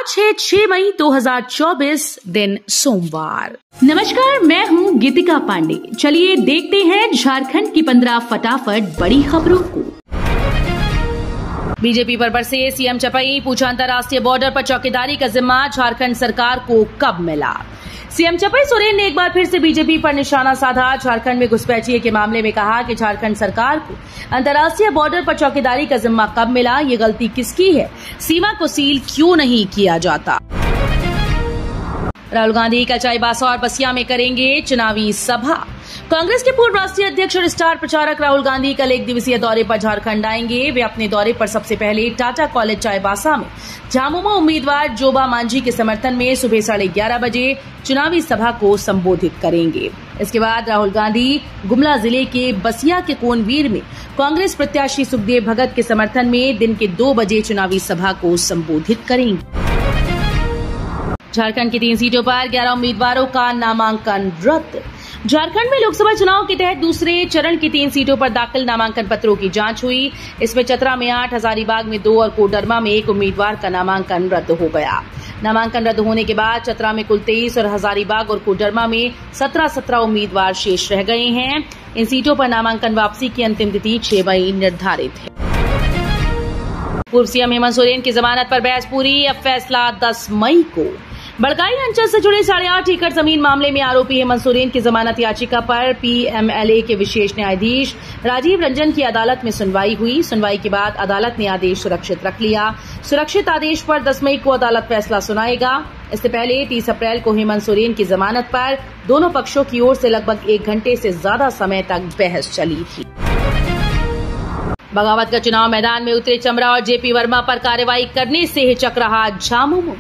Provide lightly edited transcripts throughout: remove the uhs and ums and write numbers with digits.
आज है 6 मई 2024 दिन सोमवार। नमस्कार, मैं हूँ गीतिका पांडे। चलिए देखते हैं झारखंड की 15 फटाफट बड़ी खबरों को। बीजेपी पर बरसे सीएम चपई, पूछा अंतर्राष्ट्रीय बॉर्डर पर चौकीदारी का जिम्मा झारखंड सरकार को कब मिला। सीएम चपई सोरेन ने एक बार फिर से बीजेपी पर निशाना साधा। झारखंड में घुसपैठिए के मामले में कहा कि झारखंड सरकार को अंतर्राष्ट्रीय बॉर्डर पर चौकीदारी का जिम्मा कब मिला, ये गलती किसकी है, सीमा को सील क्यों नहीं किया जाता। राहुल गांधी कल चाईबासा और बसिया में करेंगे चुनावी सभा। कांग्रेस के पूर्व राष्ट्रीय अध्यक्ष और स्टार प्रचारक राहुल गांधी कल 1 दिवसीय दौरे पर झारखंड आएंगे। वे अपने दौरे पर सबसे पहले टाटा कॉलेज चाईबासा में झामुमो उम्मीदवार जोबा मांझी के समर्थन में सुबह 11:30 बजे चुनावी सभा को संबोधित करेंगे। इसके बाद राहुल गांधी गुमला जिले के बसिया के कोनवीर में कांग्रेस प्रत्याशी सुखदेव भगत के समर्थन में दिन के 2 बजे चुनावी सभा को संबोधित करेंगे। झारखंड की 3 सीटों पर 11 उम्मीदवारों का नामांकन रद्द। झारखंड में लोकसभा चुनाव के तहत दूसरे चरण की 3 सीटों पर दाखिल नामांकन पत्रों की जांच हुई। इसमें चतरा में 8, हजारीबाग में 2 और कोडरमा में 1 उम्मीदवार का नामांकन रद्द हो गया। नामांकन रद्द होने के बाद चतरा में कुल 23 और हजारीबाग और कोडरमा में 17 उम्मीदवार शेष रह गए हैं। इन सीटों पर नामांकन वापसी की अंतिम तिथि 6 मई निर्धारित है। पूर्व सीएम हेमंत सोरेन की जमानत पर बहस पूरी, अब फैसला 10 मई को। बड़काई अंचल से जुड़े 8.5 एकड़ जमीन मामले में आरोपी हेमंत सोरेन की जमानत याचिका पर पीएमएलए के विशेष न्यायाधीश राजीव रंजन की अदालत में सुनवाई हुई। सुनवाई के बाद अदालत ने आदेश सुरक्षित रख लिया। सुरक्षित आदेश पर 10 मई को अदालत फैसला सुनाएगा। इससे पहले 30 अप्रैल को हेमंत सोरेन की जमानत पर दोनों पक्षों की ओर से लगभग 1 घंटे से ज्यादा समय तक बहस चली थी। बगावत का चुनाव मैदान में उतरे चमरा और जेपी वर्मा पर कार्रवाई करने से हिचक रहा झामुमो।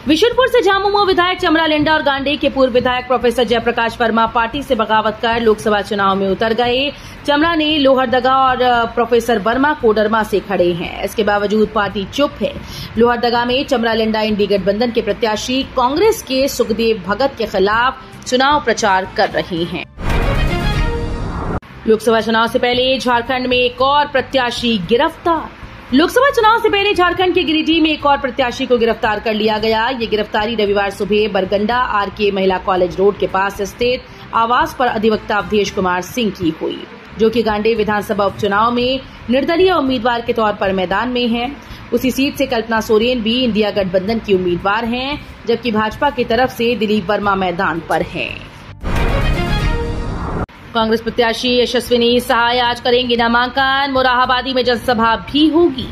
विशुनपुर से झामुमो विधायक चमरा लिंडा और गांडे के पूर्व विधायक प्रोफेसर जयप्रकाश वर्मा पार्टी से बगावत कर लोकसभा चुनाव में उतर गए। चमरा ने लोहरदगा और प्रोफेसर वर्मा कोडरमा से खड़े हैं। इसके बावजूद पार्टी चुप है। लोहरदगा में चमरा लिंडा इंडी गठबंधन के प्रत्याशी कांग्रेस के सुखदेव भगत के खिलाफ चुनाव प्रचार कर रहे हैं। लोकसभा चुनाव से पहले झारखंड में एक और प्रत्याशी गिरफ्तार। लोकसभा चुनाव से पहले झारखंड के गिरिडीह में एक और प्रत्याशी को गिरफ्तार कर लिया गया। ये गिरफ्तारी रविवार सुबह बरगंडा आरके महिला कॉलेज रोड के पास स्थित आवास पर अधिवक्ता अवधेश कुमार सिंह की हुई, जो कि गांडे विधानसभा उपचुनाव में निर्दलीय उम्मीदवार के तौर पर मैदान में हैं। उसी सीट से कल्पना सोरेन भी इंडिया गठबंधन की उम्मीदवार हैं, जबकि भाजपा की तरफ से दिलीप वर्मा मैदान पर हैं। कांग्रेस प्रत्याशी यशस्विनी सहाय आज करेंगी नामांकन। मोरहाबादी में जनसभा भी होगी।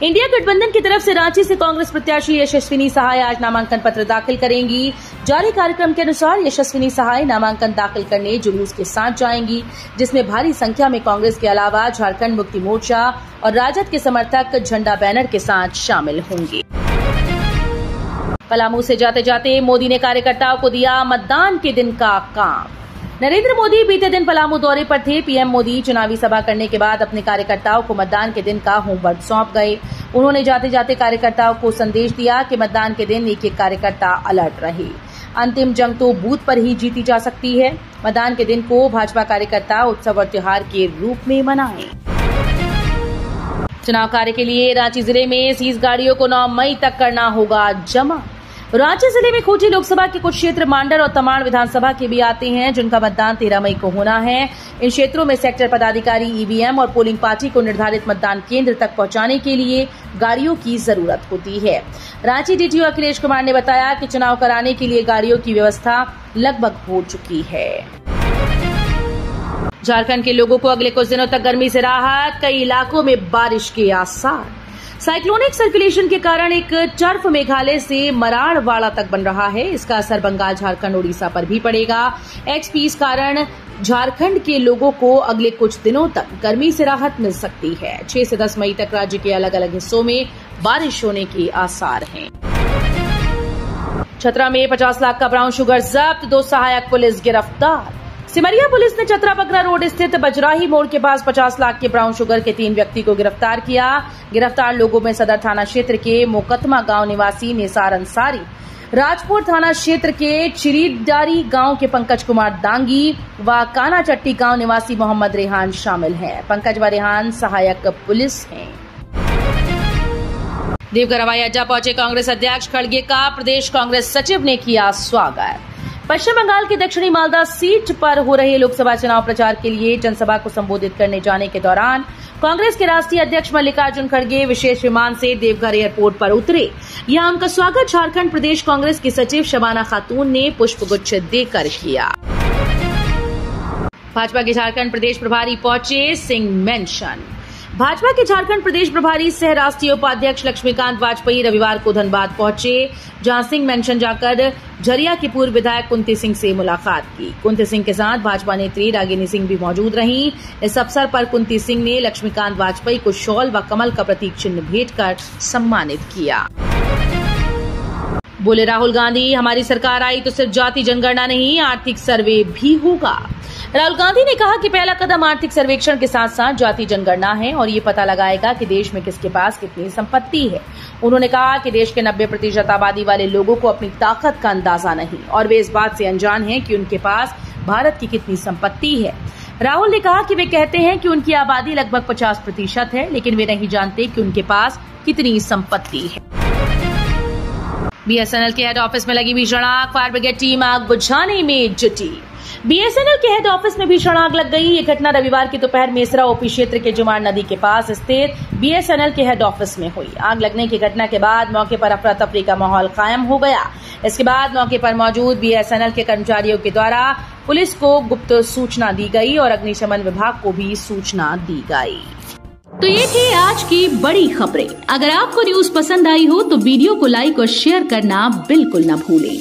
इंडिया गठबंधन की तरफ से रांची से कांग्रेस प्रत्याशी यशस्विनी सहाय आज नामांकन पत्र दाखिल करेंगी। जारी कार्यक्रम के अनुसार यशस्विनी सहाय नामांकन दाखिल करने जुलूस के साथ जाएंगी, जिसमें भारी संख्या में कांग्रेस के अलावा झारखंड मुक्ति मोर्चा और राजद के समर्थक झंडा बैनर के साथ शामिल होंगे। पलामू से जाते जाते मोदी ने कार्यकर्ताओं को दिया मतदान के दिन का काम। नरेंद्र मोदी बीते दिन पलामू दौरे पर थे। पीएम मोदी चुनावी सभा करने के बाद अपने कार्यकर्ताओं को मतदान के दिन का होमवर्क सौंप गए। उन्होंने जाते जाते कार्यकर्ताओं को संदेश दिया कि मतदान के दिन एक एक कार्यकर्ता अलर्ट रहे। अंतिम जंग तो बूथ पर ही जीती जा सकती है। मतदान के दिन को भाजपा कार्यकर्ता उत्सव और त्योहार के रूप में मनाएं। चुनाव कार्य के लिए रांची जिले में सीज गाड़ियों को 9 मई तक करना होगा जमा। रांची जिले में खूंटी लोकसभा के कुछ क्षेत्र मांडर और तमाड़ विधानसभा के भी आते हैं, जिनका मतदान 13 मई को होना है। इन क्षेत्रों में सेक्टर पदाधिकारी ईवीएम और पोलिंग पार्टी को निर्धारित मतदान केंद्र तक पहुंचाने के लिए गाड़ियों की जरूरत होती है। रांची डीटीओ अखिलेश कुमार ने बताया कि चुनाव कराने के लिए गाड़ियों की व्यवस्था लगभग हो चुकी है। झारखंड के लोगों को अगले कुछ दिनों तक गर्मी से राहत, कई इलाकों में बारिश के आसार। साइक्लोनिक सर्कुलेशन के कारण एक टर्फ मेघालय से मराठवाड़ा तक बन रहा है। इसका असर बंगाल, झारखंड, उड़ीसा पर भी पड़ेगा। एक्सपी इस कारण झारखंड के लोगों को अगले कुछ दिनों तक गर्मी से राहत मिल सकती है। 6 से 10 मई तक राज्य के अलग अलग हिस्सों में बारिश होने के आसार हैं। छतरा में 50 लाख का ब्राउन शुगर जब्त, 2 सहायक पुलिस गिरफ्तार। सिमरिया पुलिस ने चतरा बकरा रोड स्थित बजराही मोड़ के पास 50 लाख के ब्राउन शुगर के 3 व्यक्ति को गिरफ्तार किया। गिरफ्तार लोगों में सदर थाना क्षेत्र के मोकतमा गांव निवासी निसार अंसारी, राजपुर थाना क्षेत्र के चिरीडारी गांव के पंकज कुमार दांगी व कानाचट्टी गांव निवासी मोहम्मद रेहान शामिल हैं। पंकज व रेहान सहायक पुलिस हैं। देवघर हवाई अड्डा पहुंचे कांग्रेस अध्यक्ष खड़गे का प्रदेश कांग्रेस सचिव ने किया स्वागत। पश्चिम बंगाल की दक्षिणी मालदा सीट पर हो रहे लोकसभा चुनाव प्रचार के लिए जनसभा को संबोधित करने जाने के दौरान कांग्रेस के राष्ट्रीय अध्यक्ष मल्लिकार्जुन खड़गे विशेष विमान से देवघर एयरपोर्ट पर उतरे। यहां उनका स्वागत झारखंड प्रदेश कांग्रेस की सचिव शबाना खातून ने पुष्पगुच्छ देकर किया। भाजपा के झारखंड प्रदेश प्रभारी पहुंचे सिंह मेंशन। भाजपा के झारखंड प्रदेश प्रभारी सह राष्ट्रीय उपाध्यक्ष लक्ष्मीकांत वाजपेयी रविवार को धनबाद पहुंचे, जहां सिंह मेंशन जाकर झरिया की पूर्व विधायक कुंती सिंह से मुलाकात की। कुंती सिंह के साथ भाजपा नेत्री रागिनी सिंह भी मौजूद रहीं। इस अवसर पर कुंती सिंह ने लक्ष्मीकांत वाजपेयी को शॉल व कमल का प्रतीक चिन्ह भेंट कर सम्मानित किया। बोले राहुल गांधी, हमारी सरकार आई तो सिर्फ जाति जनगणना नहीं, आर्थिक सर्वे भी होगा। राहुल गांधी ने कहा कि पहला कदम आर्थिक सर्वेक्षण के साथ साथ जाति जनगणना है और ये पता लगाएगा कि देश में किसके पास कितनी संपत्ति है। उन्होंने कहा कि देश के 90% आबादी वाले लोगों को अपनी ताकत का अंदाजा नहीं और वे इस बात से अनजान हैं कि उनके पास भारत की कितनी संपत्ति है। राहुल ने कहा कि वे कहते हैं कि उनकी आबादी लगभग 50% है, लेकिन वे नहीं जानते कि उनके पास कितनी संपत्ति है। बीएसएनएल के हेड ऑफिस में लगी भीषण आग, फायर ब्रिगेड टीम आग बुझाने में जुटी। बीएसएनएल के हेड ऑफिस में भीषण आग लग गई। ये घटना रविवार की दोपहर मेसरा ओपी क्षेत्र के जुमार नदी के पास स्थित बीएसएनएल के हेड ऑफिस में हुई। आग लगने की घटना के बाद मौके पर अफरा तफरी का माहौल कायम हो गया। इसके बाद मौके पर मौजूद बीएसएनएल के कर्मचारियों के द्वारा पुलिस को गुप्त सूचना दी गई और अग्निशमन विभाग को भी सूचना दी गई। तो ये थी आज की बड़ी खबरें। अगर आपको न्यूज पसंद आई हो तो वीडियो को लाइक और शेयर करना बिल्कुल न भूलें।